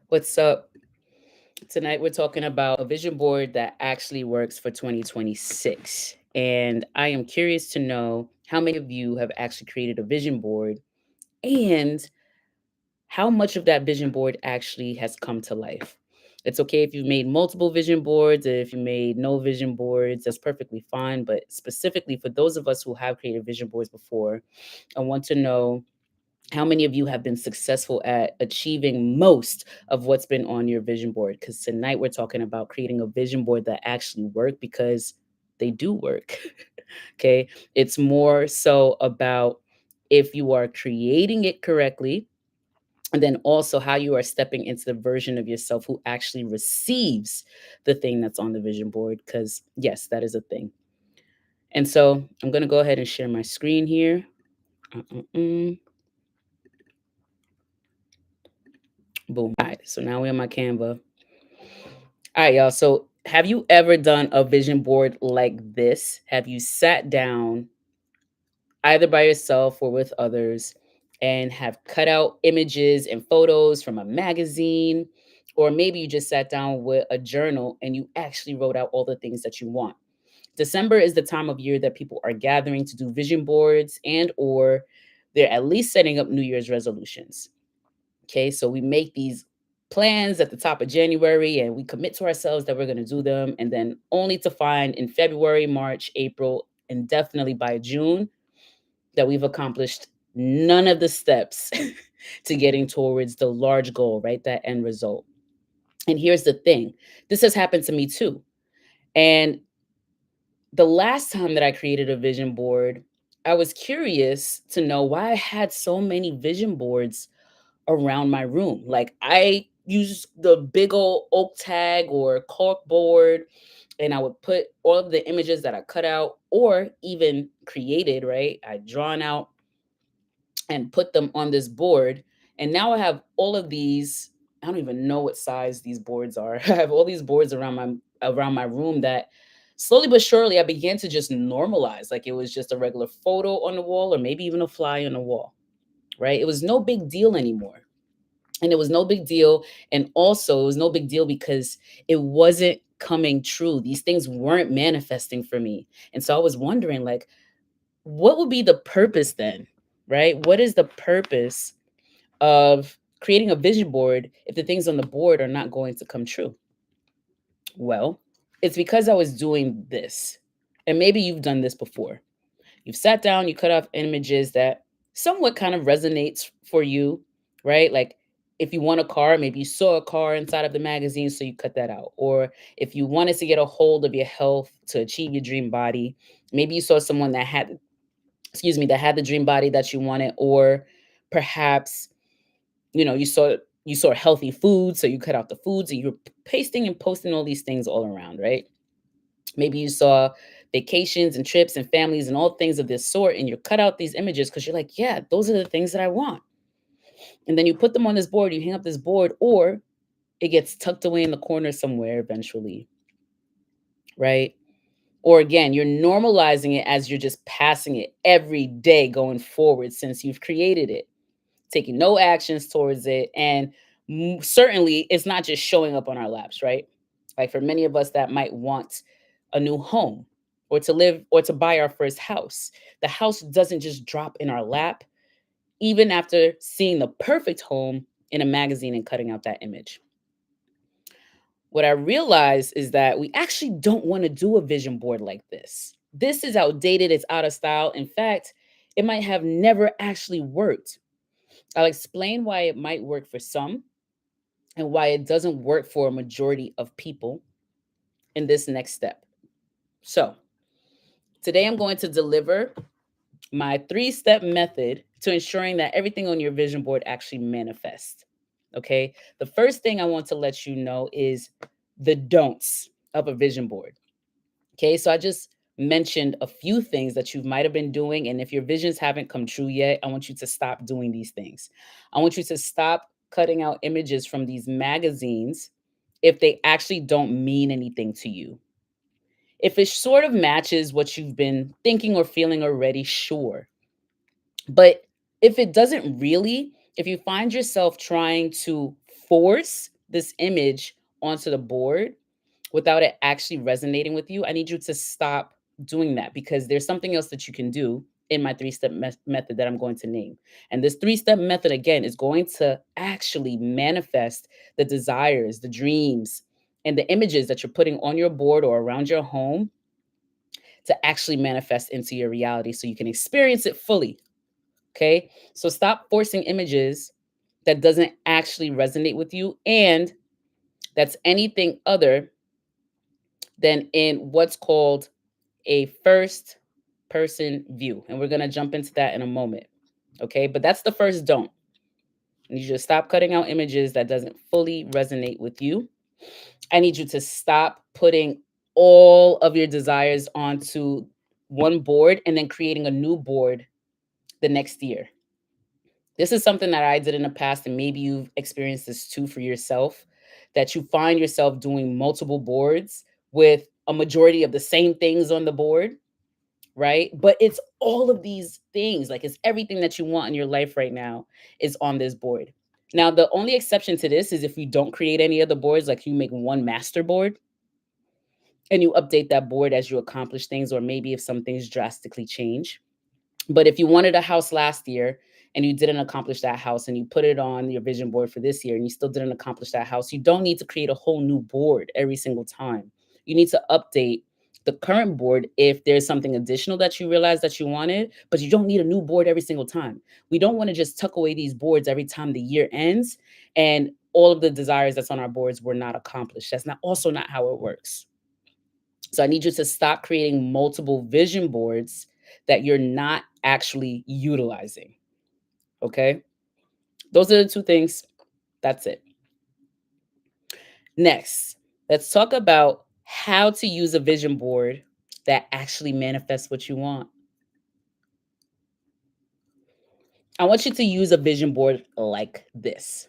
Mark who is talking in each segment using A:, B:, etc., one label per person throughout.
A: What's up? Tonight we're talking about a vision board that actually works for 2026. And I am curious to know how many of you have actually created a vision board and how much of that vision board actually has come to life. It's okay if you've made multiple vision boards, if you made no vision boards, that's perfectly fine. But specifically for those of us who have created vision boards before, I want to know how many of you have been successful at achieving most of what's been on your vision board? Because tonight we're talking about creating a vision board that actually work because they do work. Okay. It's more so about if you are creating it correctly, and then also how you are stepping into the version of yourself who actually receives the thing that's on the vision board. Because, yes, that is a thing. And so I'm going to go ahead and share my screen here. Mm-mm-mm. Boom. All right. So now we're on my Canva. All right, y'all. So, have you ever done a vision board like this? Have you sat down either by yourself or with others and have cut out images and photos from a magazine? Or maybe you just sat down with a journal and you actually wrote out all the things that you want. December is the time of year that people are gathering to do vision boards and or they're at least setting up New Year's resolutions. Okay, so we make these plans at the top of January and we commit to ourselves that we're going to do them. And then only to find in February, March, April, and definitely by June that we've accomplished none of the steps to getting towards the large goal, right? That end result. And here's the thing, this has happened to me too. And the last time that I created a vision board, I was curious to know why I had so many vision boards around my room. Like I use the big old oak tag or cork board, and I would put all of the images that I cut out or even created, right? I drawn out and put them on this board. And now I have all of these. I don't even know what size these boards are. I have all these boards around my room that slowly but surely I began to just normalize. Like it was just a regular photo on the wall or maybe even a fly on the wall, right? It was no big deal anymore. And it was no big deal. And also, it was no big deal because it wasn't coming true. These things weren't manifesting for me. And so I was wondering, like, what would be the purpose then, right? What is the purpose of creating a vision board if the things on the board are not going to come true? Well, it's because I was doing this. And maybe you've done this before. You've sat down, you cut off images that somewhat kind of resonates for you, right? Like if you want a car, maybe you saw a car inside of the magazine, so you cut that out. Or if you wanted to get a hold of your health to achieve your dream body, maybe you saw someone that had, excuse me, that had the dream body that you wanted, or perhaps, you saw healthy food, so you cut out the foods and you're pasting and posting all these things all around, right? Maybe you saw vacations and trips and families and all things of this sort, and you cut out these images because you're like, yeah, those are the things that I want. And then you put them on this board, you hang up this board, or it gets tucked away in the corner somewhere eventually, right? Or again, you're normalizing it as you're just passing it every day going forward since you've created it, taking no actions towards it. And certainly it's not just showing up on our laps, right? Like for many of us that might want a new home or to live or to buy our first house. The house doesn't just drop in our lap, even after seeing the perfect home in a magazine and cutting out that image. What I realized is that we actually don't want to do a vision board like this. This is outdated, it's out of style. In fact, it might have never actually worked. I'll explain why it might work for some and why it doesn't work for a majority of people in this next step. So, today I'm going to deliver my 3-step method to ensuring that everything on your vision board actually manifests. Okay? The first thing I want to let you know is the don'ts of a vision board. Okay? So I just mentioned a few things that you might have been doing, and if your visions haven't come true yet, I want you to stop doing these things. I want you to stop cutting out images from these magazines if they actually don't mean anything to you. If it sort of matches what you've been thinking or feeling already, sure. But if it doesn't really, if you find yourself trying to force this image onto the board without it actually resonating with you, I need you to stop doing that, because there's something else that you can do in my three-step method that I'm going to name. And this three-step method, again, is going to actually manifest the desires, the dreams, and the images that you're putting on your board or around your home to actually manifest into your reality so you can experience it fully. Okay? So stop forcing images that doesn't actually resonate with you and that's anything other than in what's called a first person view. And we're going to jump into that in a moment. Okay? But that's the first don't. I need you to stop cutting out images that doesn't fully resonate with you. I need you to stop putting all of your desires onto one board and then creating a new board the next year. This is something that I did in the past, and maybe you've experienced this too for yourself, that you find yourself doing multiple boards with a majority of the same things on the board, right? But it's all of these things, like it's everything that you want in your life right now is on this board. Now, the only exception to this is if you don't create any other boards, like you make one master board and you update that board as you accomplish things, or maybe if some things drastically change. But if you wanted a house last year and you didn't accomplish that house and you put it on your vision board for this year and you still didn't accomplish that house, you don't need to create a whole new board every single time. You need to update the current board if there's something additional that you realize that you wanted, but you don't need a new board every single time. We don't want to just tuck away these boards every time the year ends and all of the desires that's on our boards were not accomplished. That's not how it works. So I need you to stop creating multiple vision boards that you're not actually utilizing. Okay? Those are the two things. That's it. Next, let's talk about how to use a vision board that actually manifests what you want. I want you to use a vision board like this.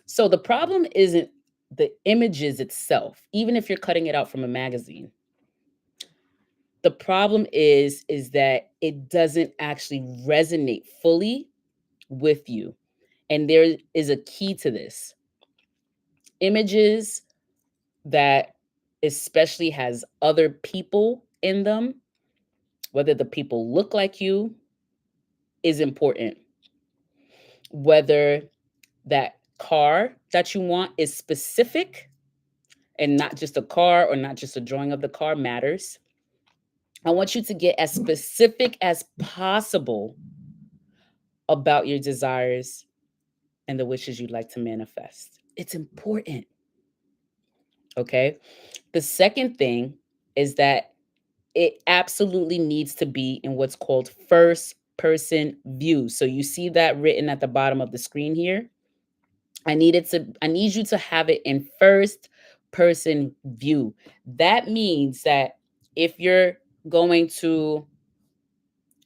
A: So the problem isn't the images itself, even if you're cutting it out from a magazine. The problem is that it doesn't actually resonate fully with you. And there is a key to this. Images that especially has other people in them, whether the people look like you, is important. Whether that car that you want is specific and not just a car or not just a drawing of the car matters. I want you to get as specific as possible about your desires and the wishes you'd like to manifest. It's important. Okay. The second thing is that it absolutely needs to be in what's called first person view. So you see that written at the bottom of the screen here. I need you to have it in first person view. That means that if you're going to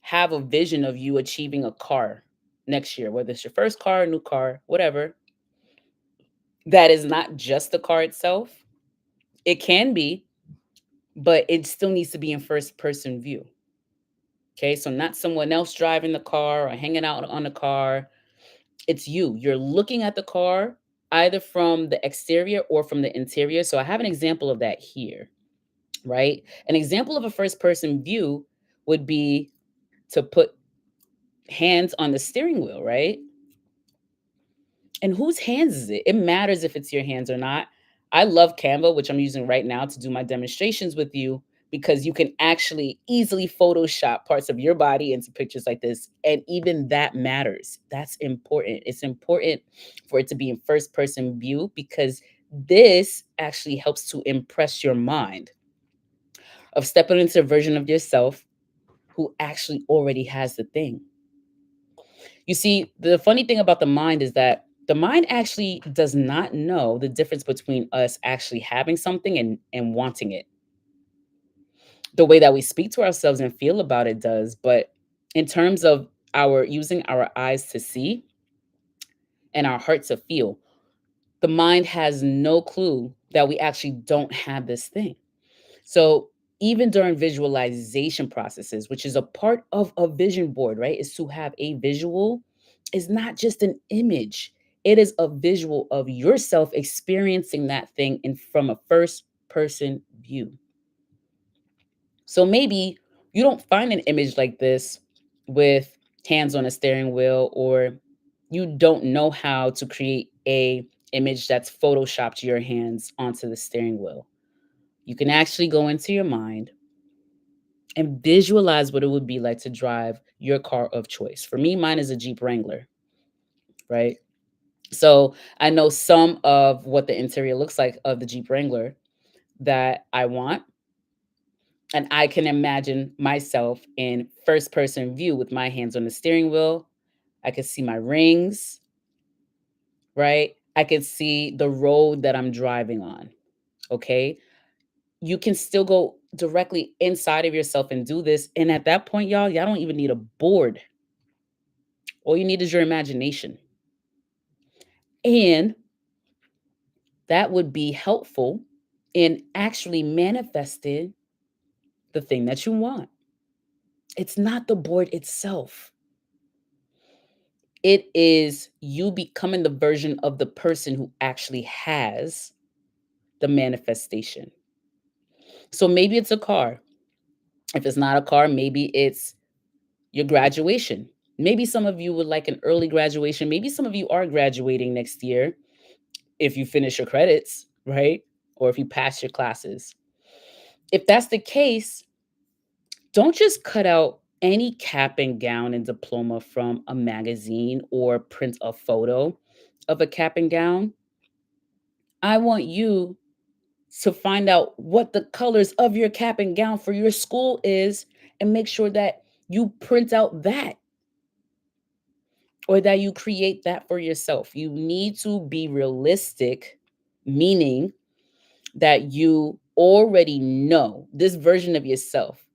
A: have a vision of you achieving a car next year, whether it's your first car, new car, whatever, that is not just the car itself. It can be, but it still needs to be in first person view. Okay, so not someone else driving the car or hanging out on the car. It's you. You're looking at the car either from the exterior or from the interior. So I have an example of that here, right? An example of a first person view would be to put hands on the steering wheel, right? And whose hands is it? It matters if it's your hands or not. I love Canva, which I'm using right now to do my demonstrations with you, because you can actually easily Photoshop parts of your body into pictures like this. And even that matters. That's important. It's important for it to be in first person view because this actually helps to impress your mind of stepping into a version of yourself who actually already has the thing. You see, the funny thing about the mind is that the mind actually does not know the difference between us actually having something and wanting it. The way that we speak to ourselves and feel about it does, but in terms of our using our eyes to see and our heart to feel, the mind has no clue that we actually don't have this thing. So even during visualization processes, which is a part of a vision board, right? Is to have a visual is not just an image. It is a visual of yourself experiencing that thing in from a first person view. So maybe you don't find an image like this with hands on a steering wheel, or you don't know how to create a image that's photoshopped your hands onto the steering wheel. You can actually go into your mind and visualize what it would be like to drive your car of choice. For me, mine is a Jeep Wrangler, right? So I know some of what the interior looks like of the Jeep Wrangler that I want. And I can imagine myself in first person view with my hands on the steering wheel. I could see my rings, right? I could see the road that I'm driving on. Okay. You can still go directly inside of yourself and do this. And at that point, y'all don't even need a board. All you need is your imagination. And that would be helpful in actually manifesting the thing that you want. It's not the board itself. It is you becoming the version of the person who actually has the manifestation. So maybe it's a car. If it's not a car, maybe it's your graduation. Maybe some of you would like an early graduation. Maybe some of you are graduating next year if you finish your credits, right? Or if you pass your classes. If that's the case, don't just cut out any cap and gown and diploma from a magazine or print a photo of a cap and gown. I want you to find out what the colors of your cap and gown for your school is and make sure that you print out that or that you create that for yourself. You need to be realistic, meaning that you already know this version of yourself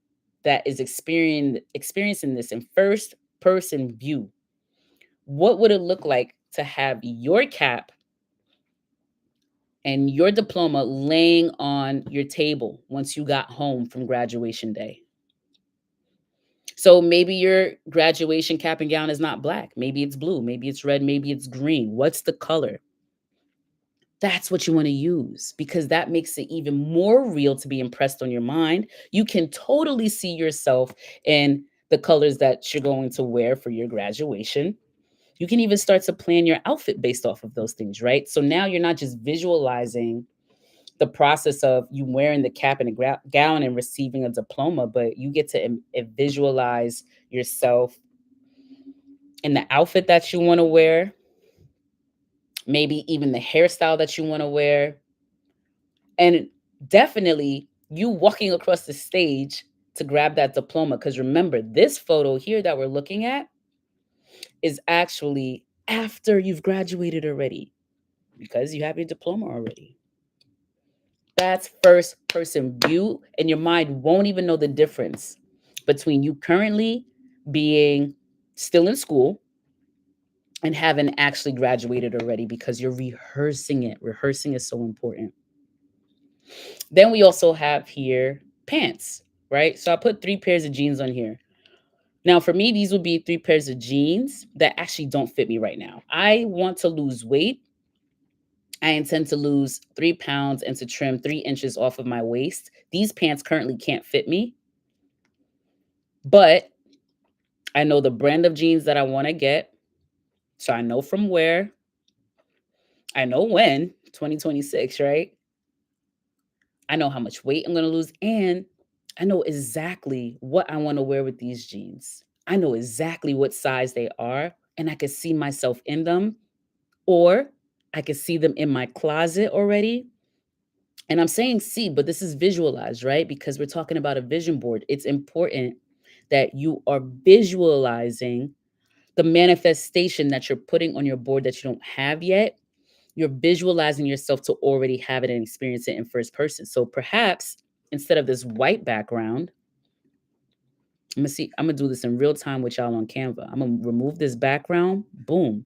A: that is experiencing this in first person view. What would it look like to have your cap and your diploma laying on your table once you got home from graduation day? So maybe your graduation cap and gown is not black. Maybe it's blue. Maybe it's red. Maybe it's green. What's the color? That's what you want to use because that makes it even more real to be impressed on your mind. You can totally see yourself in the colors that you're going to wear for your graduation. You can even start to plan your outfit based off of those things, right? So now you're not just visualizing the process of you wearing the cap and a gown and receiving a diploma, but you get to visualize yourself in the outfit that you want to wear, maybe even the hairstyle that you want to wear, and definitely you walking across the stage to grab that diploma. Because remember, this photo here that we're looking at is actually after you've graduated already because you have your diploma already. That's first person view, and your mind won't even know the difference between you currently being still in school and having actually graduated already because you're rehearsing it. Rehearsing is so important. Then we also have here pants, right? So I put 3 pairs of jeans on here. Now, for me, these would be 3 pairs of jeans that actually don't fit me right now. I want to lose weight. I intend to lose 3 pounds and to trim 3 inches off of my waist. These pants currently can't fit me, but I know the brand of jeans that I want to get. So I know from where, I know when, 2026, right? I know how much weight I'm going to lose, and I know exactly what I want to wear with these jeans. I know exactly what size they are, and I can see myself in them, or I can see them in my closet already. And I'm saying see, but this is visualized, right? Because we're talking about a vision board. It's important that you are visualizing the manifestation that you're putting on your board that you don't have yet. You're visualizing yourself to already have it and experience it in first person. So perhaps instead of this white background, I'm gonna do this in real time with y'all on Canva. I'm gonna remove this background. Boom.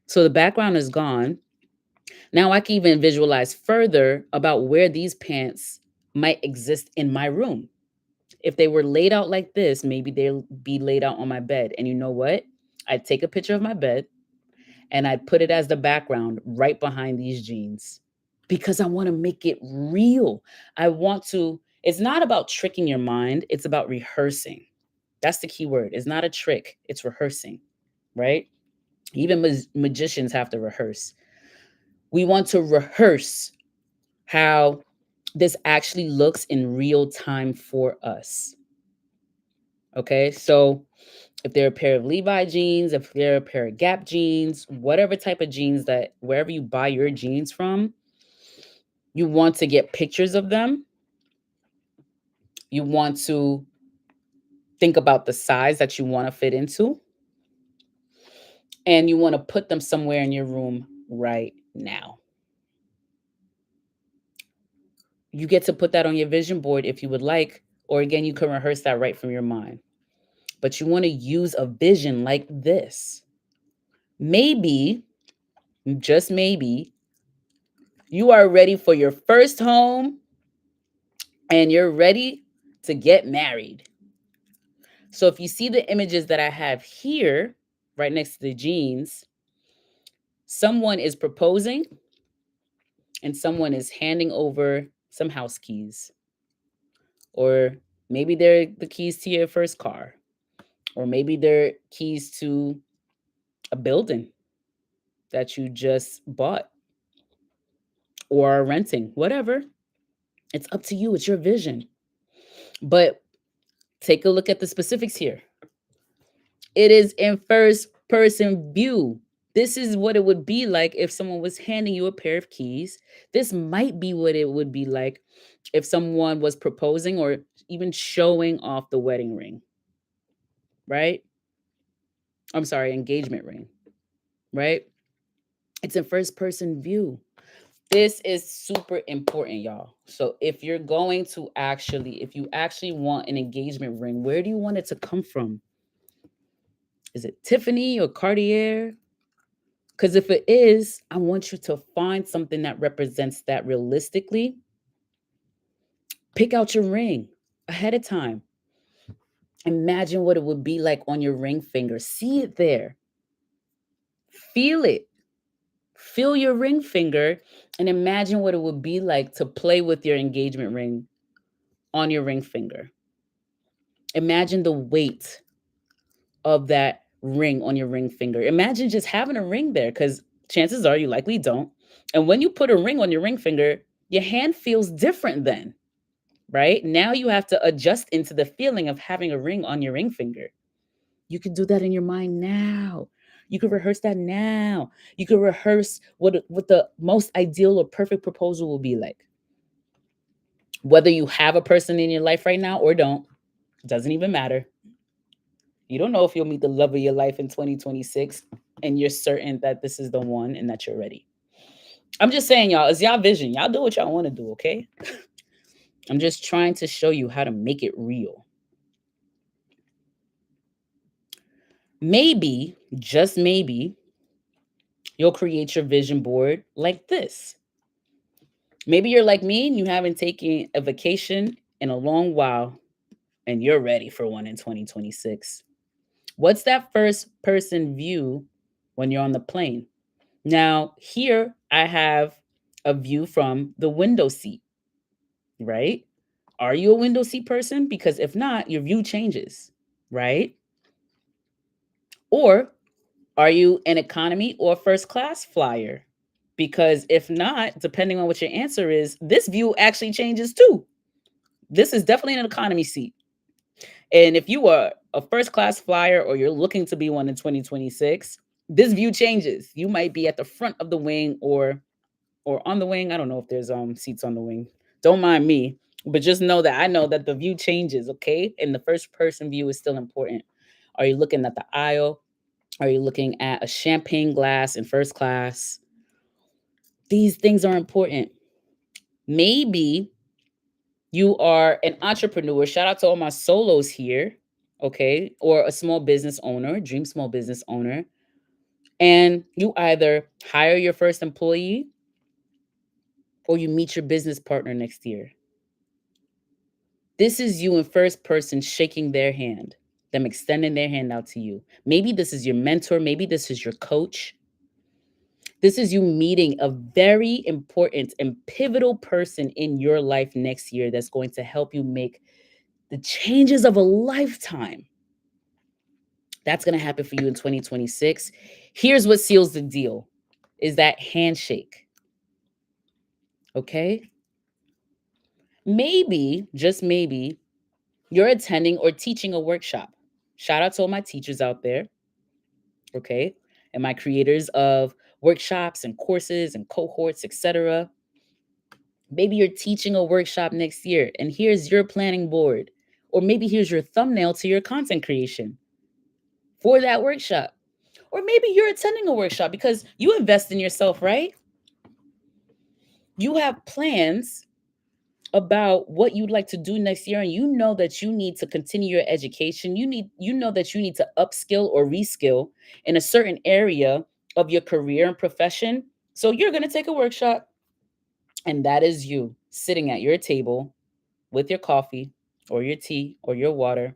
A: So the background is gone. Now I can even visualize further about where these pants might exist in my room. If they were laid out like this, maybe they'll be laid out on my bed. And you know what? I'd take a picture of my bed and I'd put it as the background right behind these jeans because I want to make it real. It's not about tricking your mind, it's about rehearsing. That's the key word. It's not a trick, it's rehearsing, right? Even magicians have to rehearse. We want to rehearse how this actually looks in real time for us. Okay, so if they're a pair of Levi jeans, if they're a pair of Gap jeans, whatever type of jeans that wherever you buy your jeans from, you want to get pictures of them. You want to think about the size that you want to fit into, and you want to put them somewhere in your room right now. You get to put that on your vision board if you would like, or again, you can rehearse that right from your mind. But you want to use a vision like this. Maybe, just maybe, you are ready for your first home and you're ready to get married. So if you see the images that I have here, right next to the jeans, someone is proposing and someone is handing over some house keys. Or maybe they're the keys to your first car. Or maybe they're keys to a building that you just bought or are renting, whatever. It's up to you. It's your vision. But take a look at the specifics here. It is in first person view. This is what it would be like if someone was handing you a pair of keys. This might be what it would be like if someone was proposing or even showing off the wedding ring, right? I'm sorry, engagement ring, right? It's in first person view. This is super important, y'all. So if you're going to if you actually want an engagement ring, where do you want it to come from? Is it Tiffany or Cartier? Because if it is, I want you to find something that represents that realistically. Pick out your ring ahead of time. Imagine what it would be like on your ring finger. See it there. Feel it. Feel your ring finger and imagine what it would be like to play with your engagement ring on your ring finger. Imagine the weight of that ring on your ring finger. Imagine just having a ring there because chances are you likely don't. And when you put a ring on your ring finger, your hand feels different then, right? Now you have to adjust into the feeling of having a ring on your ring finger. You can do that in your mind now. You can rehearse that now. You can rehearse what the most ideal or perfect proposal will be like. Whether you have a person in your life right now or don't, doesn't even matter. You don't know if you'll meet the love of your life in 2026 and you're certain that this is the one and that you're ready. I'm just saying, y'all, it's y'all vision. Y'all do what y'all want to do, okay? I'm just trying to show you how to make it real. Maybe, just maybe, you'll create your vision board like this. Maybe you're like me and you haven't taken a vacation in a long while and you're ready for one in 2026. What's that first person view when you're on the plane? Now, here I have a view from the window seat, right? Are you a window seat person? Because if not, your view changes, right? Or are you an economy or first class flyer? Because if not, depending on what your answer is, this view actually changes too. This is definitely an economy seat. And if you are a first class flyer or you're looking to be one in 2026, this view changes. You might be at the front of the wing or on the wing. I don't know if there's seats on the wing. Don't mind me, but just know that I know that the view changes, okay? And the first person view is still important. Are you looking at the aisle? Are you looking at a champagne glass in first class? These things are important. Maybe you are an entrepreneur. Shout out to all my solos here, okay? Or a small business owner, dream small business owner. And you either hire your first employee or you meet your business partner next year. This is you in first person shaking their hand, them extending their hand out to you. Maybe this is your mentor, maybe this is your coach. This is you meeting a very important and pivotal person in your life next year that's going to help you make the changes of a lifetime. That's going to happen for you in 2026. Here's what seals the deal is that handshake. Okay? Maybe, just maybe, you're attending or teaching a workshop. Shout out to all my teachers out there, okay? And my creators of workshops and courses and cohorts, etc. Maybe you're teaching a workshop next year and here's your planning board. Or maybe here's your thumbnail to your content creation for that workshop. Or maybe you're attending a workshop because you invest in yourself, right? You have plans about what you'd like to do next year and you know that you need to continue your education. You know that you need to upskill or reskill in a certain area of your career and profession. So you're going to take a workshop and that is you sitting at your table with your coffee or your tea or your water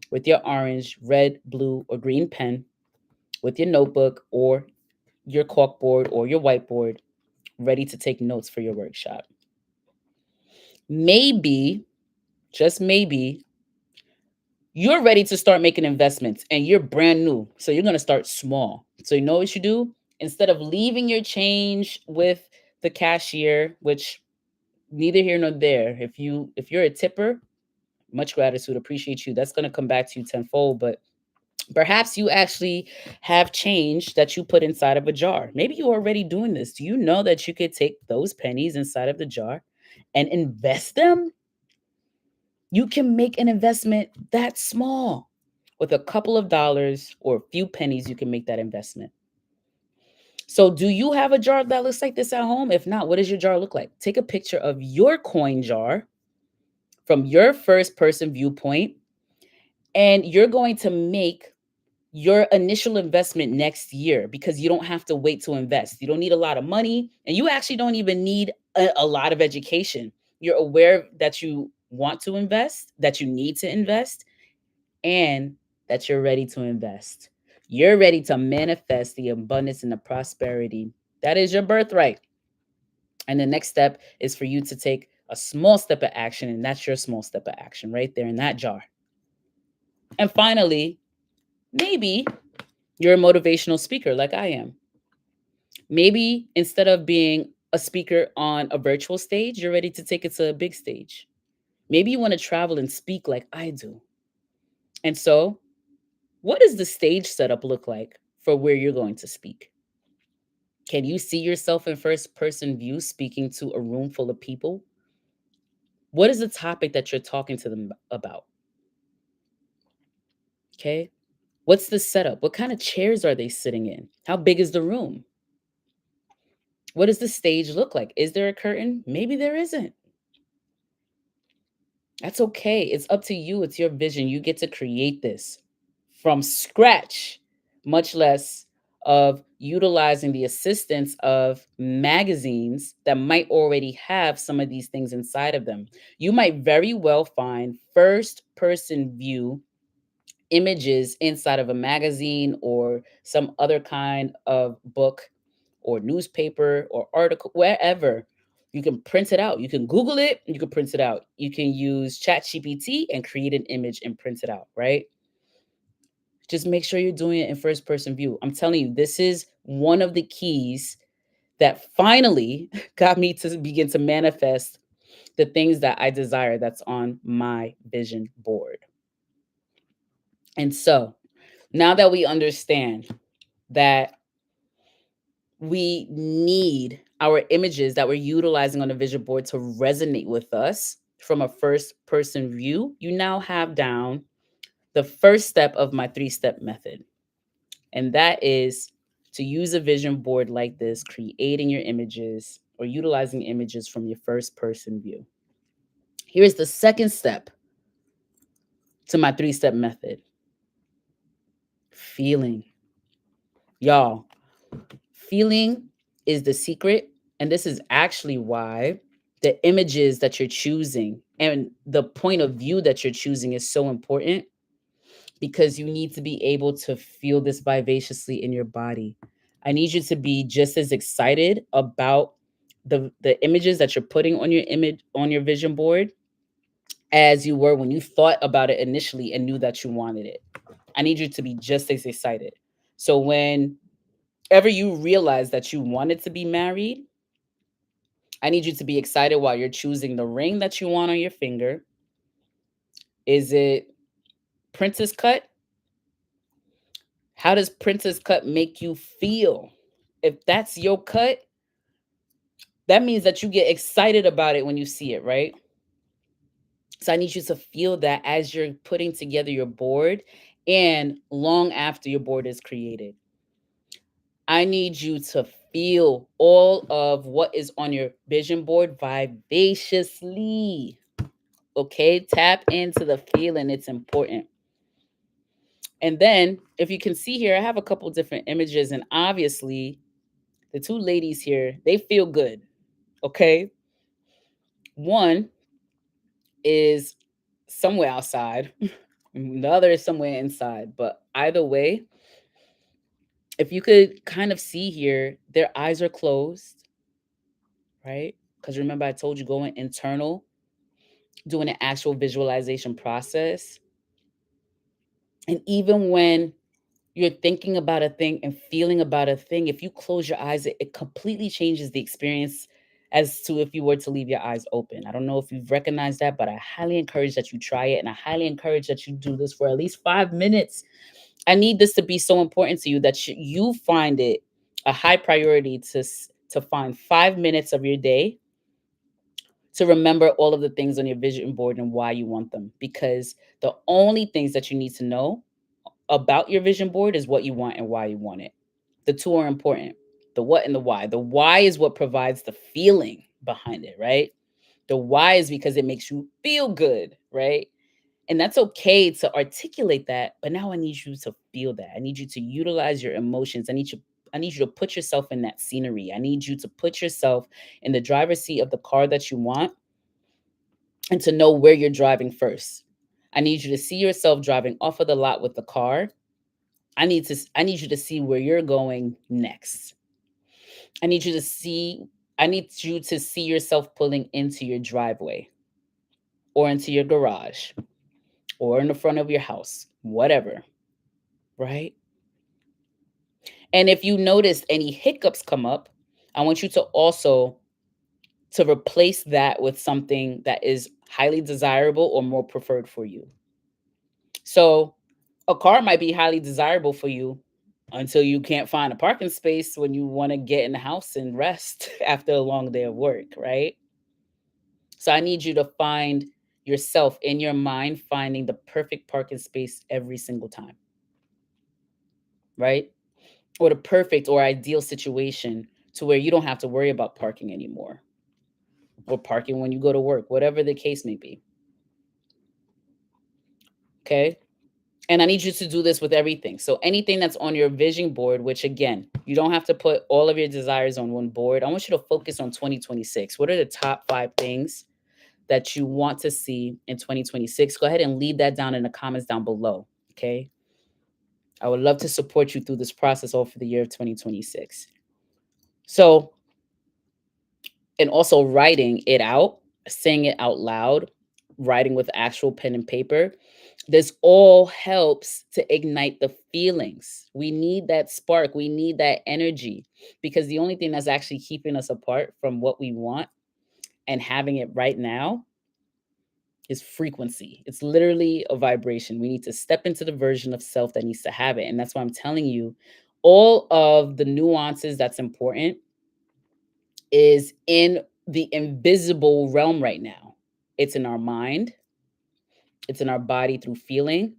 A: with your orange, red, blue or green pen with your notebook or your corkboard or your whiteboard ready to take notes for your workshop. Maybe, just maybe, you're ready to start making investments and you're brand new. So you're going to start small. So you know what you do? Instead of leaving your change with the cashier, which neither here nor there. If you're a tipper, much gratitude, appreciate you. That's going to come back to you tenfold, but perhaps you actually have change that you put inside of a jar. Maybe you're already doing this. Do you know that you could take those pennies inside of the jar and invest them? You can make an investment that small. With a couple of dollars or a few pennies, you can make that investment. So, do you have a jar that looks like this at home? If not, what does your jar look like? Take a picture of your coin jar from your first person viewpoint, and you're going to make your initial investment next year because you don't have to wait to invest. You don't need a lot of money, and you actually don't even need a lot of education. You're aware that you want to invest, that you need to invest, and that you're ready to invest. You're ready to manifest the abundance and the prosperity. That is your birthright. And the next step is for you to take a small step of action, and that's your small step of action right there in that jar. And finally, maybe you're a motivational speaker like I am. Maybe instead of being a speaker on a virtual stage, you're ready to take it to a big stage. Maybe you want to travel and speak like I do. And so, what does the stage setup look like for where you're going to speak? Can you see yourself in first person view speaking to a room full of people? What is the topic that you're talking to them about? Okay. What's the setup? What kind of chairs are they sitting in? How big is the room? What does the stage look like? Is there a curtain? Maybe there isn't. That's okay. It's up to you. It's your vision. You get to create this from scratch, much less of utilizing the assistance of magazines that might already have some of these things inside of them. You might very well find first person view images inside of a magazine or some other kind of book or newspaper or article, wherever. You can print it out. You can Google it. You can print it out. You can use ChatGPT and create an image and print it out, right? Just make sure you're doing it in first person view. I'm telling you, this is one of the keys that finally got me to begin to manifest the things that I desire that's on my vision board. And so now that we understand that we need our images that we're utilizing on the vision board to resonate with us from a first person view, you now have down the first step of my 3-step method. And that is to use a vision board like this, creating your images or utilizing images from your first person view. Here's the second step to my 3-step method: feeling. Y'all, feeling is the secret. And this is actually why the images that you're choosing and the point of view that you're choosing is so important, because you need to be able to feel this vivaciously in your body. I need you to be just as excited about the images that you're putting on your image on your vision board as you were when you thought about it initially and knew that you wanted it. I need you to be just as excited. So whenever you realize that you wanted to be married, I need you to be excited while you're choosing the ring that you want on your finger. Is it princess cut? How does princess cut make you feel? If that's your cut, that means that you get excited about it when you see it, right? So I need you to feel that as you're putting together your board and long after your board is created. I need you to feel all of what is on your vision board vivaciously. Okay, tap into the feeling, it's important. And then, if you can see here, I have a couple different images, and obviously, the two ladies here, they feel good. Okay, one is somewhere outside, the other is somewhere inside, but either way, if you could kind of see here, their eyes are closed, right? Because remember, I told you going internal, doing an actual visualization process. And even when you're thinking about a thing and feeling about a thing, if you close your eyes, it completely changes the experience as to if you were to leave your eyes open. I don't know if you've recognized that, but I highly encourage that you try it. And I highly encourage that you do this for at least 5 minutes. I need this to be so important to you that you find it a high priority to find 5 minutes of your day to remember all of the things on your vision board and why you want them. Because the only things that you need to know about your vision board is what you want and why you want it. The two are important, the what and the why. The why is what provides the feeling behind it, right? The why is because it makes you feel good, right? And that's okay to articulate that, but now I need you to feel that. I need you to utilize your emotions. I need you to put yourself in that scenery. I need you to put yourself in the driver's seat of the car that you want and to know where you're driving first. I need you to see yourself driving off of the lot with the car. I need you to see where you're going next. I need you to see I need you to see yourself pulling into your driveway or into your garage or in the front of your house, whatever, right? And if you notice any hiccups come up, I want you to also to replace that with something that is highly desirable or more preferred for you. So, a car might be highly desirable for you until you can't find a parking space when you want to get in the house and rest after a long day of work, right? So, I need you to find yourself in your mind finding the perfect parking space every single time, right? Or the perfect or ideal situation to where you don't have to worry about parking anymore or parking when you go to work, whatever the case may be. Okay. And I need you to do this with everything. So anything that's on your vision board, which again, you don't have to put all of your desires on one board. I want you to focus on 2026. What are the top 5 things that you want to see in 2026? Go ahead and leave that down in the comments down below. Okay. I would love to support you through this process all for the year of 2026. So, and also writing it out, saying it out loud, writing with actual pen and paper. This all helps to ignite the feelings. We need that spark, we need that energy because the only thing that's actually keeping us apart from what we want and having it right now is frequency. It's literally a vibration. We need to step into the version of self that needs to have it. And that's why I'm telling you all of the nuances that's important is in the invisible realm right now. It's in our mind, it's in our body through feeling.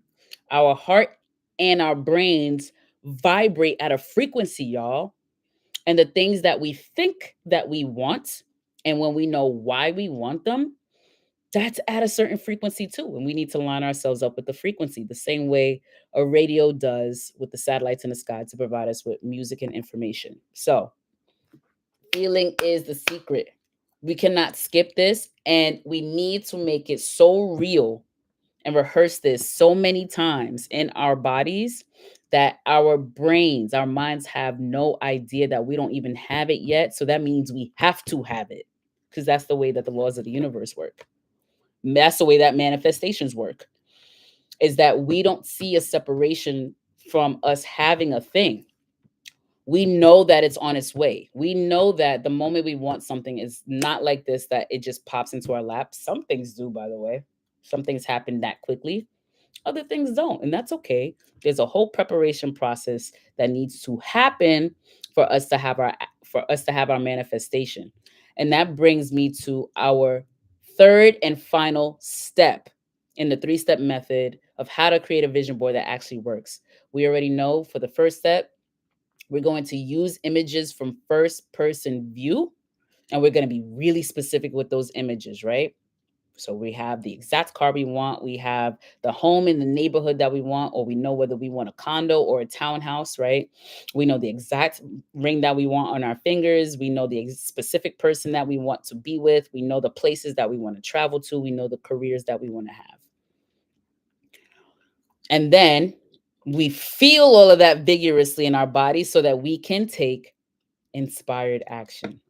A: Our heart and our brains vibrate at a frequency, y'all. And the things that we think that we want, and when we know why we want them, that's at a certain frequency too. And we need to line ourselves up with the frequency the same way a radio does with the satellites in the sky to provide us with music and information. So, feeling is the secret. We cannot skip this, and we need to make it so real and rehearse this so many times in our bodies that our brains, our minds have no idea that we don't even have it yet. So that means we have to have it because that's the way that the laws of the universe work. That's the way that manifestations work, is that we don't see a separation from us having a thing. We know that it's on its way. We know that the moment we want something is not like this, that it just pops into our lap. Some things do, by the way. Some things happen that quickly, other things don't, and that's okay. There's a whole preparation process that needs to happen for us to have our manifestation. And that brings me to our third and final step in the three-step method of how to create a vision board that actually works. We already know for the first step, we're going to use images from first person view, and we're going to be really specific with those images, right? So we have the exact car we want. We have the home in the neighborhood that we want, or we know whether we want a condo or a townhouse, right? We know the exact ring that we want on our fingers. We know the specific person that we want to be with. We know the places that we want to travel to. We know the careers that we want to have. And then we feel all of that vigorously in our body so that we can take inspired action.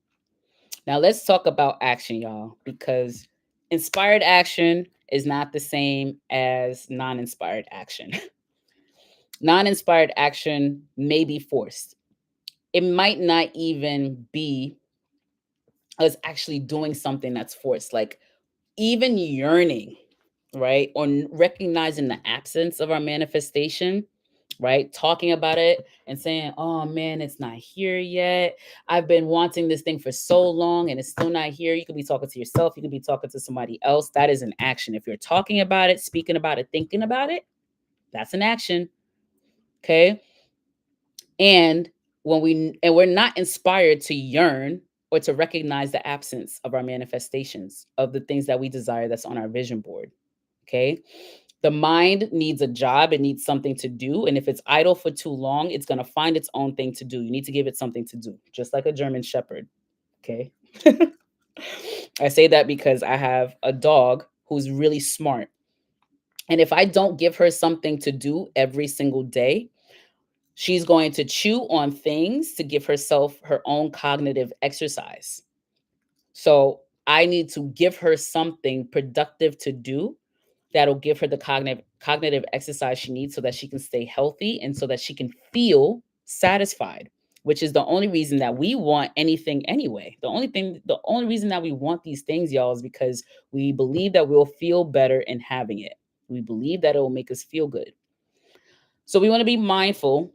A: Now, let's talk about action, y'all, because inspired action is not the same as non inspired action. Non inspired action may be forced. It might not even be us actually doing something that's forced, like even yearning, right? Or recognizing the absence of our manifestation, right? Talking about it and saying, oh man, it's not here yet. I've been wanting this thing for so long and it's still not here. You could be talking to yourself, you could be talking to somebody else. That is an action. If you're talking about it, speaking about it, thinking about it, that's an action. Okay. And we're not inspired to yearn or to recognize the absence of our manifestations of the things that we desire that's on our vision board. Okay. The mind needs a job, it needs something to do. And if it's idle for too long, it's going to find its own thing to do. You need to give it something to do, just like a German Shepherd. Okay. I say that because I have a dog who's really smart. And if I don't give her something to do every single day, she's going to chew on things to give herself her own cognitive exercise. So I need to give her something productive to do that'll give her the cognitive exercise she needs so that she can stay healthy and so that she can feel satisfied, which is the only reason that we want anything anyway. The only reason that we want these things, y'all, is because we believe that we'll feel better in having it. We believe that it will make us feel good. So we want to be mindful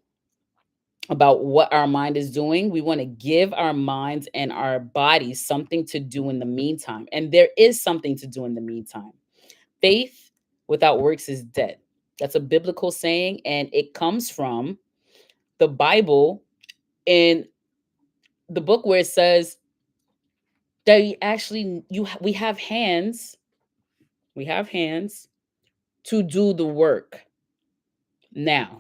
A: about what our mind is doing. We want to give our minds and our bodies something to do in the meantime. And there is something to do in the meantime. Faith without works is dead. That's a biblical saying, and it comes from the Bible in the book where it says that we have hands, to do the work. Now,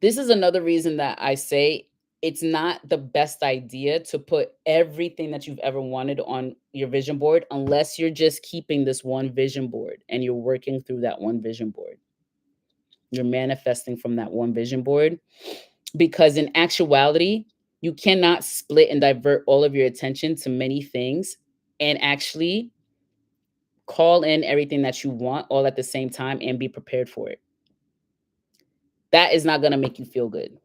A: this is another reason that I say it's not the best idea to put everything that you've ever wanted on your vision board unless you're just keeping this one vision board and you're working through that one vision board. You're manifesting from that one vision board, because in actuality, you cannot split and divert all of your attention to many things and actually call in everything that you want all at the same time and be prepared for it. That is not going to make you feel good.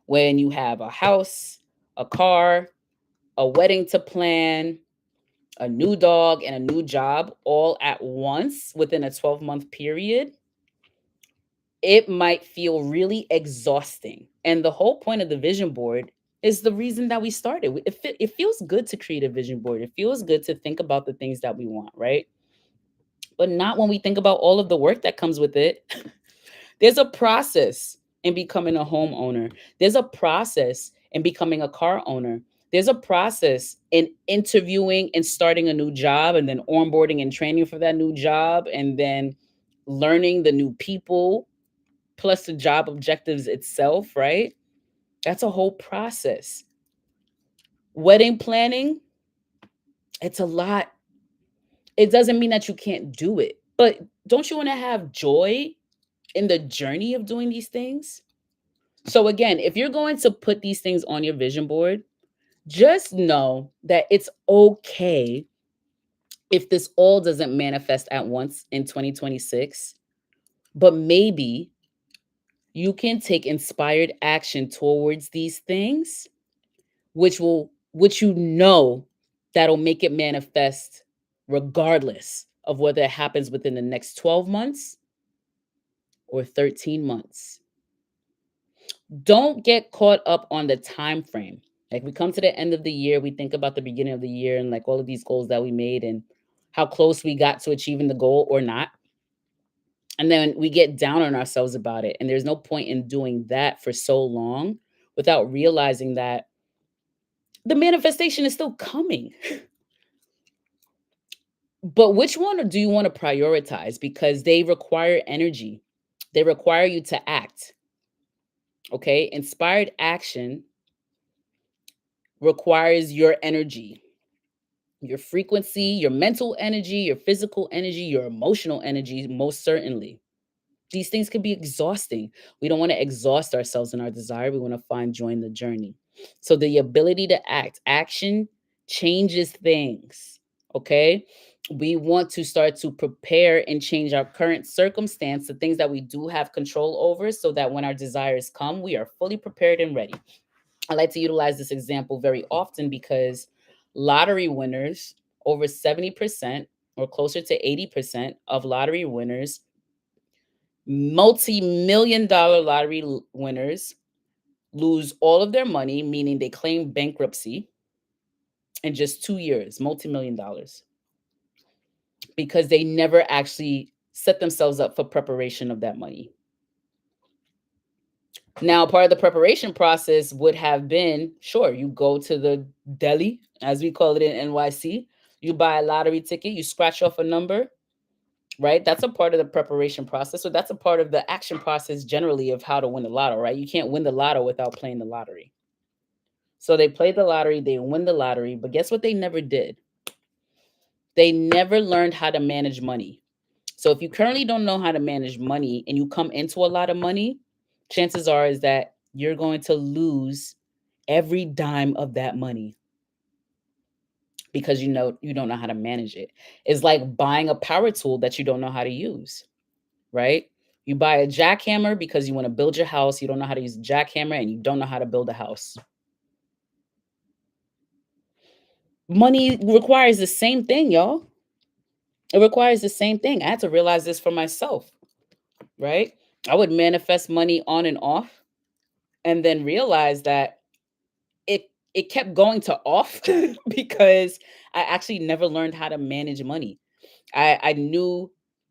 A: When you have a house, a car, a wedding to plan, a new dog, and a new job all at once within a 12-month period, it might feel really exhausting. And the whole point of the vision board is the reason that we started. It feels good to create a vision board. It feels good to think about the things that we want, right? But not when we think about all of the work that comes with it. There's a process in becoming a homeowner. There's a process in becoming a car owner. There's a process in interviewing and starting a new job and then onboarding and training for that new job and then learning the new people plus the job objectives itself, right? That's a whole process. Wedding planning, it's a lot. It doesn't mean that you can't do it, but don't you want to have joy in the journey of doing these things. So again, if you're going to put these things on your vision board, just know that it's okay if this all doesn't manifest at once in 2026, but maybe you can take inspired action towards these things, which you know that'll make it manifest regardless of whether it happens within the next 12 months or 13 months. Don't get caught up on the time frame. Like we come to the end of the year, we think about the beginning of the year and like all of these goals that we made and how close we got to achieving the goal or not. And then we get down on ourselves about it. And there's no point in doing that for so long without realizing that the manifestation is still coming. But which one do you want to prioritize? Because they require energy, they require you to act. Okay. Inspired action requires your energy, your frequency, your mental energy, your physical energy, your emotional energy, most certainly. These things can be exhausting. We don't want to exhaust ourselves in our desire. We want to find joy in the journey. So the ability to act, action changes things. Okay. We want to start to prepare and change our current circumstance, the things that we do have control over, so that when our desires come, we are fully prepared and ready. I like to utilize this example very often because lottery winners, over 70% or closer to 80% of lottery winners, multi-million dollar lottery winners, lose all of their money, meaning they claim bankruptcy in just 2 years, multi-million dollars, because they never actually set themselves up for preparation of that money. Now, part of the preparation process would have been, sure, you go to the deli, as we call it in NYC, you buy a lottery ticket, you scratch off a number, right? That's a part of the preparation process. So that's a part of the action process generally of how to win the lotto, right? You can't win the lotto without playing the lottery. So they play the lottery, they win the lottery, but guess what they never did? They never learned how to manage money. So if you currently don't know how to manage money and you come into a lot of money, chances are is that you're going to lose every dime of that money because you don't know how to manage it. It's like buying a power tool that you don't know how to use, right? You buy a jackhammer because you want to build your house, you don't know how to use a jackhammer and you don't know how to build a house. Money requires the same thing, y'all. It requires the same thing. I had to realize this for myself, right? I would manifest money on and off and then realize that it kept going to off because I actually never learned how to manage money. I knew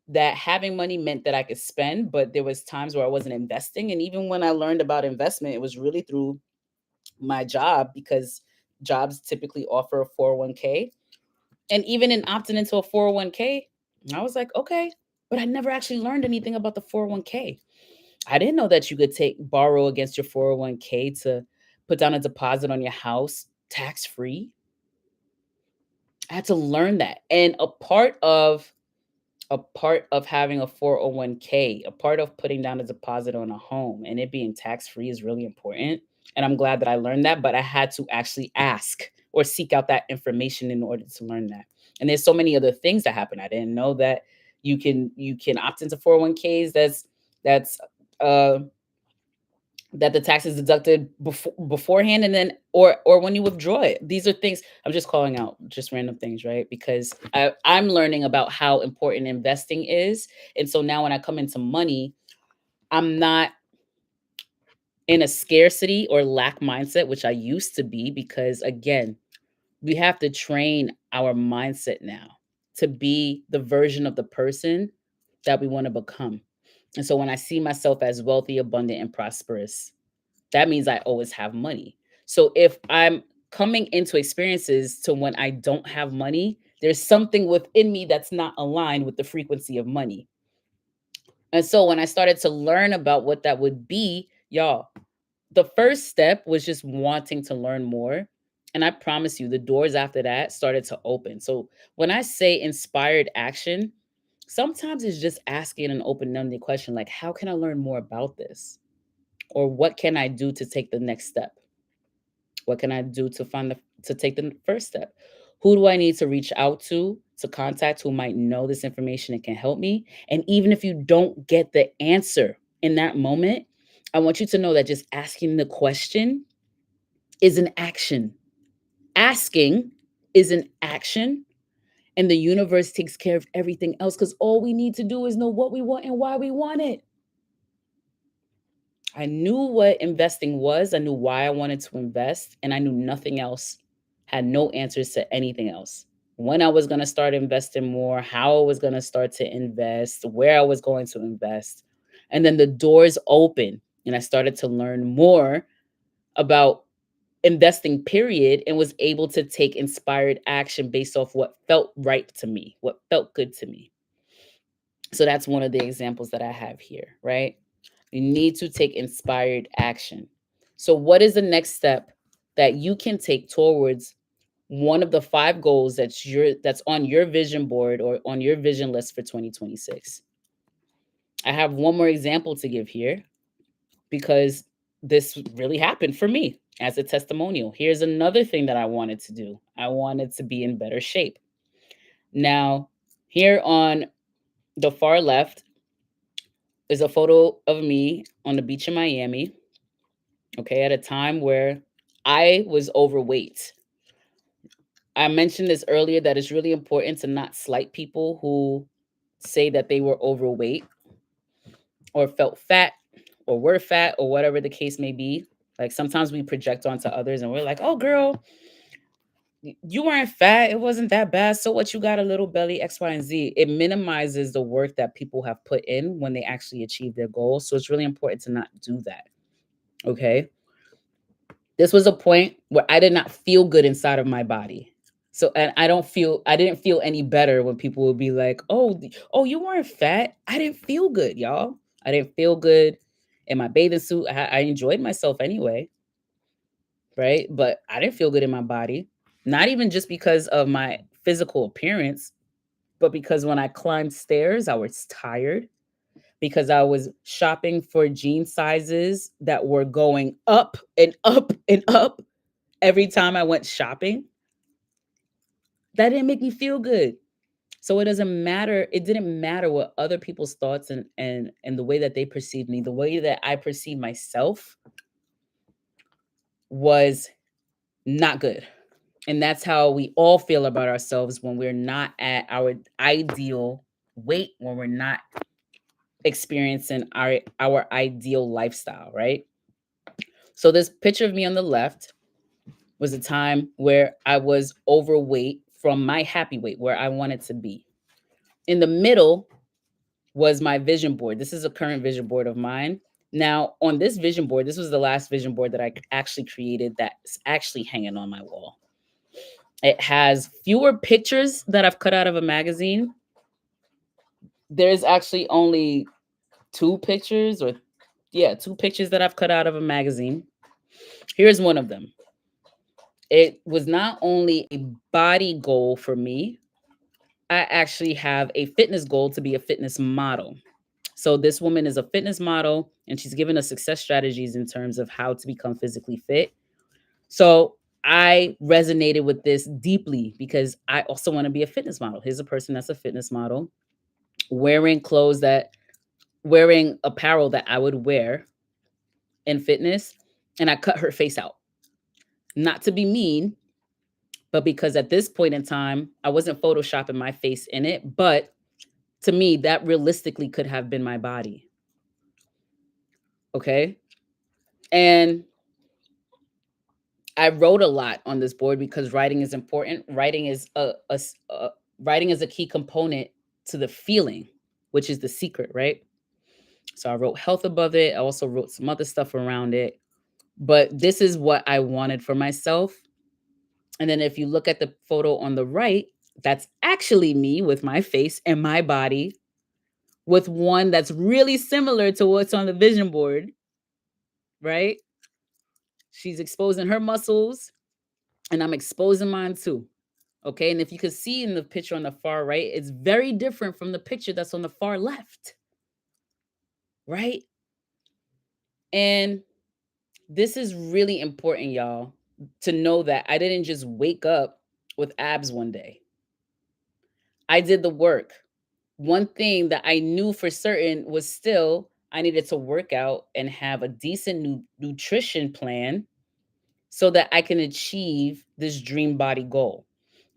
A: that having money meant that I could spend, but there was times where I wasn't investing. And even when I learned about investment, it was really through my job because jobs typically offer a 401k. And even in opting into a 401k, I was like, okay, but I never actually learned anything about the 401k. I didn't know that you could borrow against your 401k to put down a deposit on your house tax free. I had to learn that. And a part of having a 401k, a part of putting down a deposit on a home and it being tax free is really important. And I'm glad that I learned that, but I had to actually ask or seek out that information in order to learn that. And there's so many other things that happen. I didn't know that you can opt into 401ks that's uh that the tax is deducted beforehand and then or when you withdraw it. These are things I'm just calling out, just random things, right? Because I'm learning about how important investing is. And so now when I come into money, I'm not in a scarcity or lack mindset, which I used to be, because again, we have to train our mindset now to be the version of the person that we want to become. And so when I see myself as wealthy, abundant, and prosperous, that means I always have money. So if I'm coming into experiences to when I don't have money, there's something within me that's not aligned with the frequency of money. And so when I started to learn about what that would be, y'all, the first step was just wanting to learn more. And I promise you, the doors after that started to open. So when I say inspired action, Sometimes it's just asking an open-ended question like, how can I learn more about this? Or what can I do to take the next step? What can I do to take the first step? Who do I need to reach out to contact who might know this information and can help me? And even if you don't get the answer in that moment, I want you to know that just asking the question is an action. Asking is an action, and the universe takes care of everything else because all we need to do is know what we want and why we want it. I knew what investing was, I knew why I wanted to invest, and I knew nothing else, had no answers to anything else. When I was going to start investing more, how I was going to start to invest, where I was going to invest. And then the doors open and I started to learn more about investing period and was able to take inspired action based off what felt right to me, what felt good to me. So that's one of the examples that I have here, right? You need to take inspired action. So what is the next step that you can take towards one of the 5 goals that's on your vision board or on your vision list for 2026? I have one more example to give here because this really happened for me as a testimonial. Here's another thing that I wanted to do. I wanted to be in better shape. Now, here on the far left is a photo of me on the beach in Miami, okay, at a time where I was overweight. I mentioned this earlier that it's really important to not slight people who say that they were overweight or felt fat or were fat or whatever the case may be. Like sometimes we project onto others and we're like, oh, girl, you weren't fat. It wasn't that bad. So what? You got a little belly, X, Y, and Z. It minimizes the work that people have put in when they actually achieve their goals. So it's really important to not do that. Okay. This was a point where I did not feel good inside of my body. So, and I didn't feel any better when people would be like, oh, you weren't fat. I didn't feel good, y'all. I didn't feel good in my bathing suit. I enjoyed myself anyway, right? But I didn't feel good in my body. Not even just because of my physical appearance, but because when I climbed stairs, I was tired because I was shopping for jean sizes that were going up and up and up every time I went shopping. That didn't make me feel good. So it doesn't matter. It didn't matter what other people's thoughts and the way that they perceived me, the way that I perceived myself was not good. And that's how we all feel about ourselves when we're not at our ideal weight, when we're not experiencing our ideal lifestyle, right? So this picture of me on the left was a time where I was overweight from my happy weight, where I wanted to be. In the middle was my vision board. This is a current vision board of mine. Now, on this vision board, this was the last vision board that I actually created that's actually hanging on my wall. It has fewer pictures that I've cut out of a magazine. There's actually only 2 pictures or yeah, 2 pictures that I've cut out of a magazine. Here's one of them. It was not only a body goal for me, I actually have a fitness goal to be a fitness model. So this woman is a fitness model and she's given us success strategies in terms of how to become physically fit. So I resonated with this deeply because I also want to be a fitness model. Here's a person that's a fitness model wearing wearing apparel that I would wear in fitness, and I cut her face out. Not to be mean, but because at this point in time, I wasn't photoshopping my face in it, but to me, that realistically could have been my body. Okay? And I wrote a lot on this board because writing is important. Writing is a key component to the feeling, which is the secret, right? So I wrote health above it. I also wrote some other stuff around it. But this is what I wanted for myself. And then if you look at the photo on the right, that's actually me with my face and my body with one that's really similar to what's on the vision board, right? She's exposing her muscles and I'm exposing mine too. Okay. And if you could see in the picture on the far right, it's very different from the picture that's on the far left. Right. And this is really important, y'all, to know that I didn't just wake up with abs one day. I did the work. One thing that I knew for certain was still I needed to work out and have a decent nutrition plan so that I can achieve this dream body goal.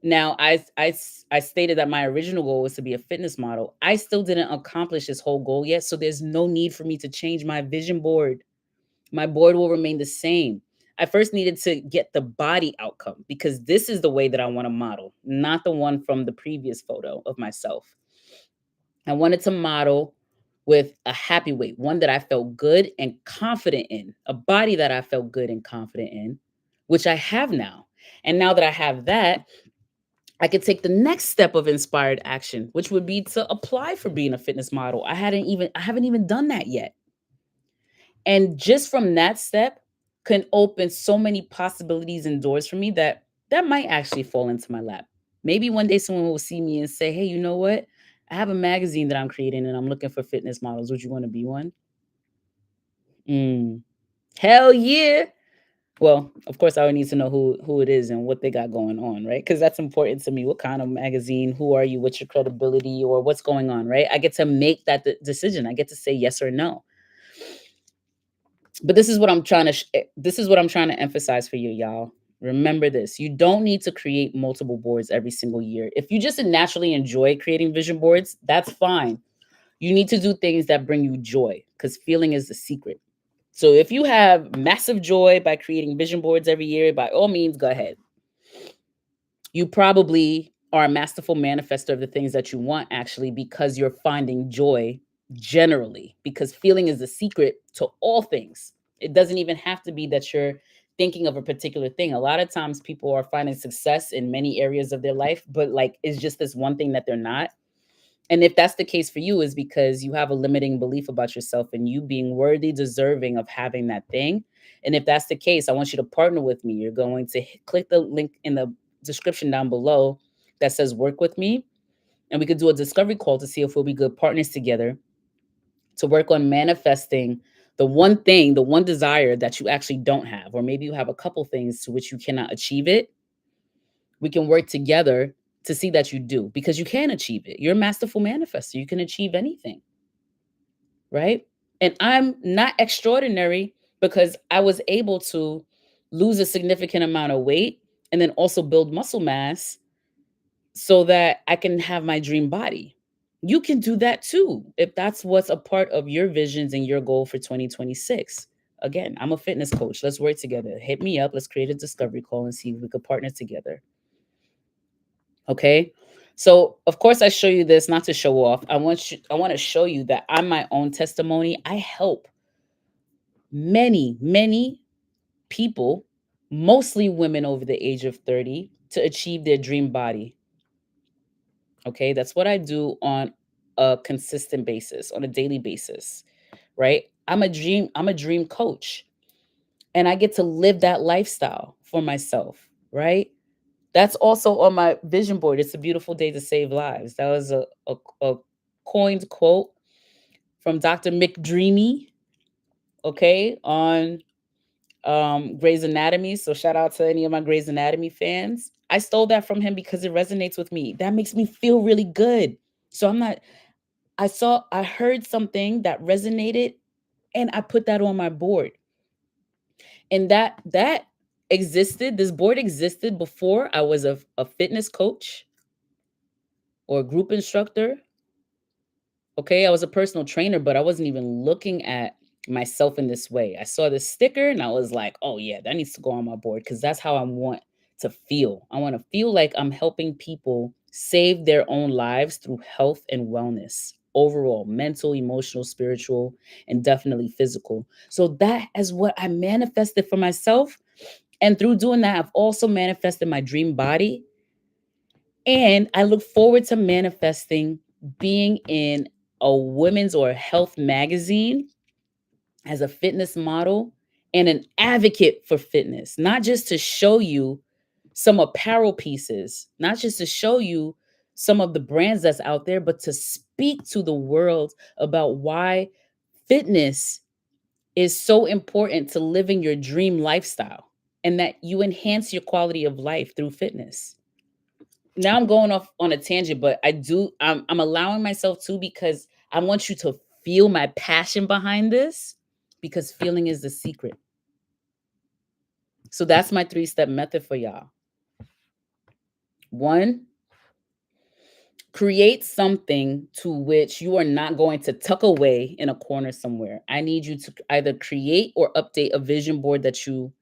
A: Now, I stated that my original goal was to be a fitness model. I still didn't accomplish this whole goal yet, so there's no need for me to change my vision board. My board will remain the same. I first needed to get the body outcome because this is the way that I want to model, not the one from the previous photo of myself. I wanted to model with a happy weight, one that I felt good and confident in, a body that I felt good and confident in, which I have now. And now that I have that, I could take the next step of inspired action, which would be to apply for being a fitness model. I haven't even done that yet. And just from that step can open so many possibilities and doors for me that might actually fall into my lap. Maybe one day someone will see me and say, "Hey, you know what? I have a magazine that I'm creating and I'm looking for fitness models. Would you want to be one?" Mm, hell yeah. Well, of course, I would need to know who it is and what they got going on, right? Because that's important to me. What kind of magazine? Who are you? What's your credibility? Or what's going on, right? I get to make that decision. I get to say yes or no. But this is what I'm trying to emphasize for you, y'all. Remember this. You don't need to create multiple boards every single year. If you just naturally enjoy creating vision boards, that's fine. You need to do things that bring you joy because feeling is the secret. So if you have massive joy by creating vision boards every year, by all means, go ahead. You probably are a masterful manifester of the things that you want, actually, because you're finding joy generally, because feeling is the secret to all things. It doesn't even have to be that you're thinking of a particular thing. A lot of times people are finding success in many areas of their life, but like it's just this one thing that they're not. And if that's the case for you, is because you have a limiting belief about yourself and you being worthy, deserving of having that thing. And if that's the case, I want you to partner with me. You're going to click the link in the description down below that says work with me. And we could do a discovery call to see if we'll be good partners together to work on manifesting the one thing, the one desire that you actually don't have, or maybe you have a couple things to which you cannot achieve it. We can work together to see that you do because you can achieve it. You're a masterful manifester. You can achieve anything, right? And I'm not extraordinary because I was able to lose a significant amount of weight and then also build muscle mass so that I can have my dream body. You can do that too if that's what's a part of your visions and your goal for 2026. Again, I'm a fitness coach. Let's work together. Hit me up. Let's create a discovery call and see if we could partner together. Okay. So of course I show you this not to show off. I want to show you that I'm my own testimony. I help many people, mostly women over the age of 30, to achieve their dream body. Okay? That's what I do on a consistent basis, on a daily basis, right? I'm a dream coach and I get to live that lifestyle for myself, right? That's also on my vision board. It's a beautiful day to save lives. That was a coined quote from Dr. McDreamy, okay, on Grey's Anatomy. So shout out to any of my Grey's Anatomy fans. I stole that from him because it resonates with me. That makes me feel really good. So I'm not, I heard something that resonated and I put that on my board. And that existed, this board existed before I was a fitness coach or a group instructor. Okay, I was a personal trainer, but I wasn't even looking at myself in this way. I saw this sticker and I was like, oh, yeah, that needs to go on my board because that's how I want to feel. I want to feel like I'm helping people save their own lives through health and wellness, overall, mental, emotional, spiritual, and definitely physical. So that is what I manifested for myself. And through doing that, I've also manifested my dream body. And I look forward to manifesting being in a women's or health magazine as a fitness model and an advocate for fitness, not just to show you some apparel pieces, not just to show you some of the brands that's out there, but to speak to the world about why fitness is so important to living your dream lifestyle and that you enhance your quality of life through fitness. Now I'm going off on a tangent, but I'm allowing myself to because I want you to feel my passion behind this because feeling is the secret. So that's my 3-step method for y'all. 1, create something to which you are not going to tuck away in a corner somewhere. I need you to either create or update a vision board that you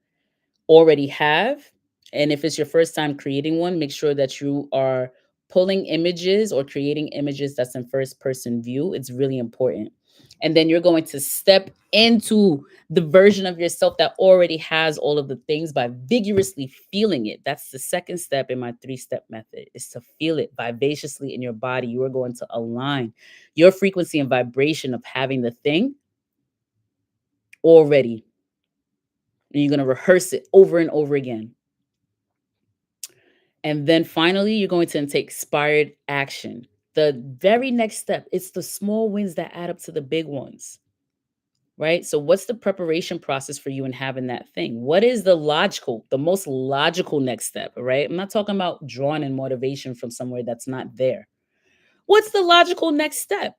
A: already have. And if it's your first time creating one, make sure that you are pulling images or creating images that's in first person view. It's really important. And then you're going to step into the version of yourself that already has all of the things by vigorously feeling it. That's the second step in my 3-step method, is to feel it vivaciously in your body. You are going to align your frequency and vibration of having the thing already. And you're going to rehearse it over and over again. And then finally, you're going to take inspired action. The very next step, it's the small wins that add up to the big ones, right? So, what's the preparation process for you in having that thing? What is the most logical next step, right? I'm not talking about drawing in motivation from somewhere that's not there. What's the logical next step?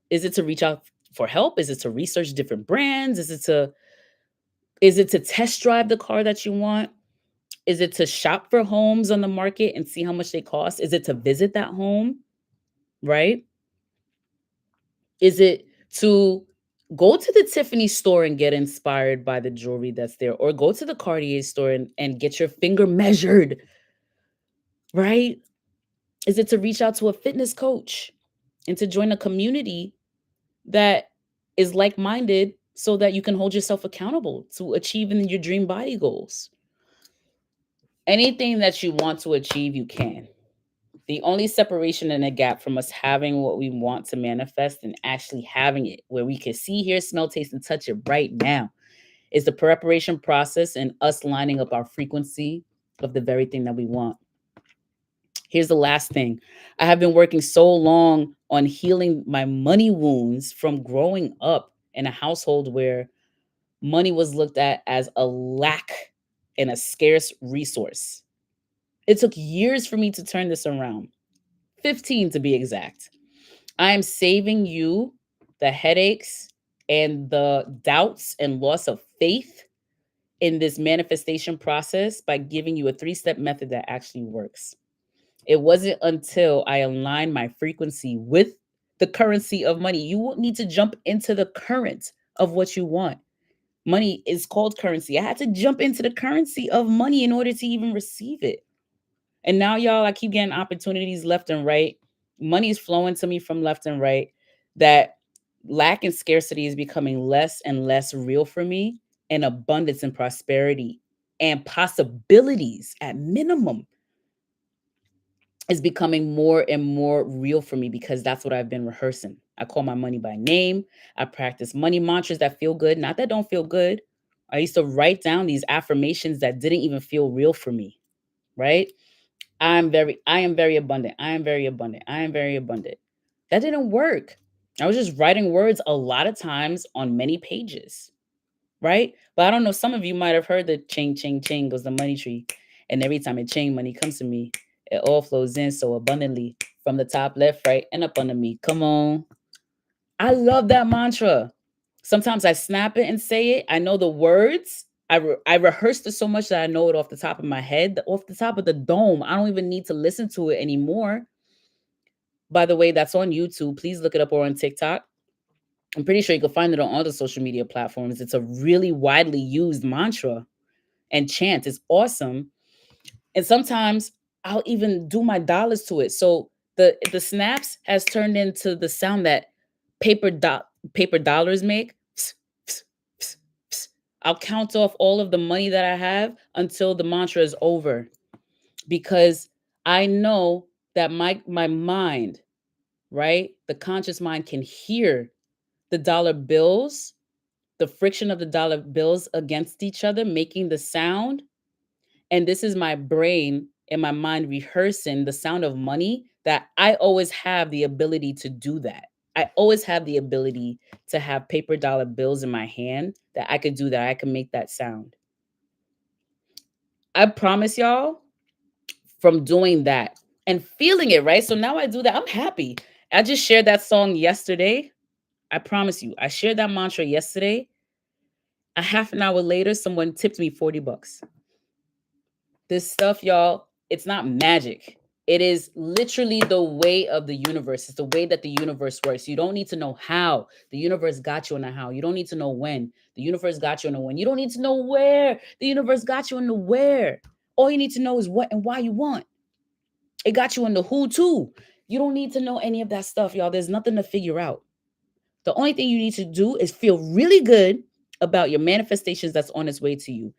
A: Is it to reach out for help? Is it to research different brands? Is it to test drive the car that you want? Is it to shop for homes on the market and see how much they cost? Is it to visit that home, right? Is it to go to the Tiffany store and get inspired by the jewelry that's there, or go to the Cartier store and get your finger measured, right? Is it to reach out to a fitness coach and to join a community that is like minded so that you can hold yourself accountable to achieving your dream body goals? Anything that you want to achieve, you can. The only separation and a gap from us having what we want to manifest and actually having it where we can see, hear, smell, taste, and touch it right now is the preparation process and us lining up our frequency of the very thing that we want. Here's the last thing. I have been working so long on healing my money wounds from growing up in a household where money was looked at as a lack and a scarce resource. It took years for me to turn this around, 15 to be exact. I am saving you the headaches and the doubts and loss of faith in this manifestation process by giving you a 3-step method that actually works. It wasn't until I aligned my frequency with the currency of money. You won't need to jump into the current of what you want. Money is called currency. I had to jump into the currency of money in order to even receive it. And now, y'all, I keep getting opportunities left and right. Money is flowing to me from left and right. That lack and scarcity is becoming less and less real for me, and abundance and prosperity and possibilities at minimum is becoming more and more real for me because that's what I've been rehearsing. I call my money by name. I practice money mantras that feel good, not that don't feel good. I used to write down these affirmations that didn't even feel real for me, right? I am very abundant. I am very abundant. I am very abundant. That didn't work. I was just writing words a lot of times on many pages, right? But I don't know, some of you might have heard the ching, ching, ching goes the money tree. And every time it ching, money comes to me. It all flows in so abundantly from the top, left, right, and up under me. Come on. I love that mantra. Sometimes I snap it and say it. I know the words. I rehearsed it so much that I know it off the top of my head, off the top of the dome. I don't even need to listen to it anymore. By the way, that's on YouTube. Please look it up, or on TikTok. I'm pretty sure you can find it on all the social media platforms. It's a really widely used mantra and chant. It's awesome. And sometimes I'll even do my dollars to it. So the snaps has turned into the sound that paper dollars make. Pss, pss, pss, pss. I'll count off all of the money that I have until the mantra is over because I know that my mind, right? The conscious mind can hear the dollar bills, the friction of the dollar bills against each other, making the sound. And this is my brain and my mind rehearsing the sound of money, that I always have the ability to do that. I always have the ability to have paper dollar bills in my hand, that I could do that. I can make that sound. I promise y'all, from doing that and feeling it, right? So now I do that. I'm happy. I just shared that song yesterday. I promise you, I shared that mantra yesterday. A half an hour later, someone tipped me 40 bucks. This stuff, y'all, it's not magic. It is literally the way of the universe. It's the way that the universe works. You don't need to know how. The universe got you on the how. You don't need to know when. The universe got you on the when. You don't need to know where. The universe got you on the where. All you need to know is what and why you want. It got you on the who too. You don't need to know any of that stuff, y'all. There's nothing to figure out. The only thing you need to do is feel really good about your manifestations that's on its way to you.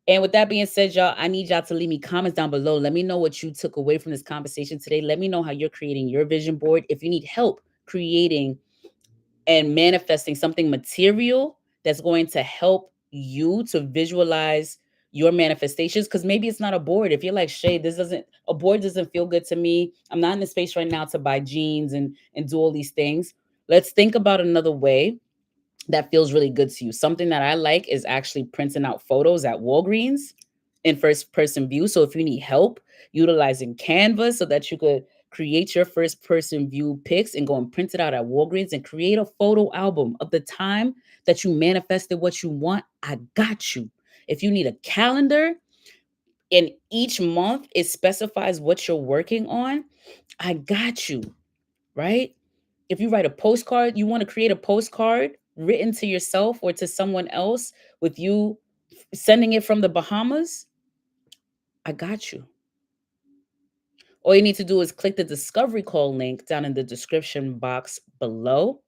A: And with that being said, y'all, I need y'all to leave me comments down below. Let me know what you took away from this conversation today. Let me know how you're creating your vision board. If you need help creating and manifesting something material that's going to help you to visualize your manifestations, because maybe it's not a board. If you're like, Shay, a board doesn't feel good to me. I'm not in the space right now to buy jeans and do all these things. Let's think about another way that feels really good to you. Something that I like is actually printing out photos at Walgreens in first person view. So if you need help utilizing Canva so that you could create your first person view pics and go and print it out at Walgreens and create a photo album of the time that you manifested what you want, I got you. If you need a calendar and each month it specifies what you're working on, I got you, right? If you write a postcard, you want to create a postcard written to yourself or to someone else with you sending it from the Bahamas, I got you. All you need to do is click the discovery call link down in the description box below.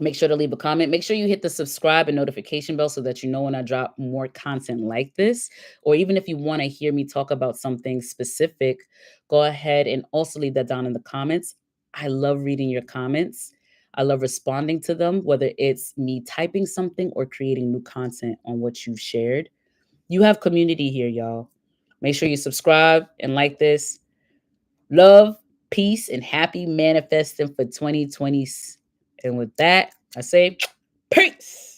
A: Make sure to leave a comment. Make sure you hit the subscribe and notification bell so that you know when I drop more content like this. Or even if you want to hear me talk about something specific, go ahead and also leave that down in the comments. I love reading your comments. I love responding to them, whether it's me typing something or creating new content on what you've shared. You have community here, y'all. Make sure you subscribe and like this. Love, peace, and happy manifesting for 2020. And with that, I say, peace.